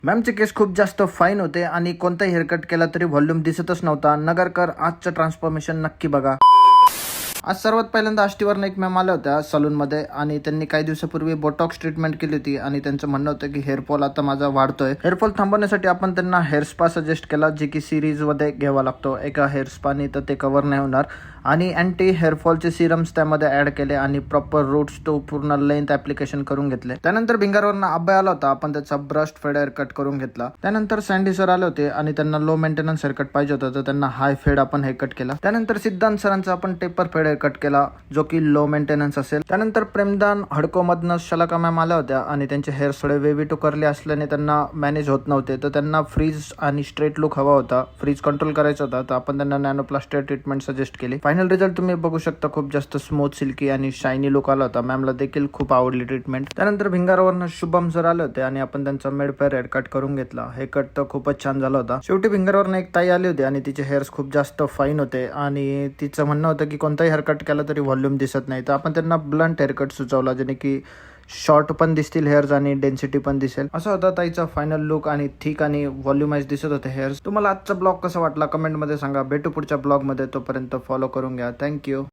मॅमचे केस खूप जास्त फाईन होते आणि कोणताही हेअरकट केला तरी व्हॉल्यूम दिसतच नव्हता. नगरकर आजचं ट्रान्सफॉर्मेशन नक्की बघा. आज सर्वात पहिल्यांदा आष्टीवरनं एक मॅम आल्या होत्या सलूनमध्ये आणि त्यांनी काही दिवसापूर्वी बोटॉक्स ट्रीटमेंट केली होती आणि त्यांचं म्हणणं होतं की हेअरफॉल आता माझा वाढतोय. हेअरफॉल थांबवण्यासाठी आपण त्यांना हेअर स्पा सजेस्ट केला, जे की सिरीजमध्ये घ्यावा लागतो. एका हेअर स्पानी तर ते कव्हर नाही होणार आणि अँटी हेअरफॉलचे सिरम्स त्यामध्ये ऍड केले आणि प्रॉपर रूट्स तो पूर्ण लेंथ ऍप्लिकेशन करून घेतले. त्यानंतर भिंगारवरनं अभय आला होता, आपण त्याचा ब्रश फेड हेअर कट करून घेतला. त्यानंतर सँडी सर आले होते आणि त्यांना लो मेंटेनन्स हेअर कट पाहिजे होतं, तर त्यांना हाय फेड आपण हेअर कट केला. त्यानंतर सिद्धांत सरांचा आपण टेपर फेड हेअर कट केला, जो की लो मेंटेनन्स असेल. त्यानंतर प्रेमदान हडको मधनं शलाका मॅम आल्या होत्या आणि त्यांचे हेअर थोडे वेवी टू करले असल्याने त्यांना मॅनेज होत नव्हते, तर त्यांना फ्रीज आणि स्ट्रेट लुक हवा होता, फ्रीज कंट्रोल करायचा होता, तर आपण त्यांना नॅनोप्लास्टिक ट्रीटमेंट सजेस्ट केली. फायनल रिझल्ट तुम्ही बघू शकता, खूप जास्त स्मूथ सिल्की आणि शायनी लुक आला होता. मॅमला देखील खूप आवडली ट्रीटमेंट. त्यानंतर भिंगारवरनं शुभम सर आले होते आणि आपण त्यांचा मेड फेअर हेअर कट करून घेतला. हे कट तर खूपच छान झाला होता. शेवटी भिंगारवरनं एक ताई आली होती आणि तिचे हेअर्स खूप जास्त फाईन होते आणि तिचं म्हणणं होतं की कोणताही हेअर कट केला तरी व्हॉल्यूम दिसत नाही, तर आपण त्यांना ब्लंट हेअर कट सुचवला, जेणे की शॉर्ट पण दिसतील हेअर्स आणि डेन्सिटी पण दिसेल. असा होता ताईचा फायनल लुक आणि थिक आणि व्हॉल्युमाइज दिसत होते हेअर्स. तुम्हाला आजचा ब्लॉग कसा वाटला कमेंटमध्ये सांगा. भेटू पुढच्या ब्लॉगमध्ये, तोपर्यंत फॉलो करून घ्या. थँक्यू.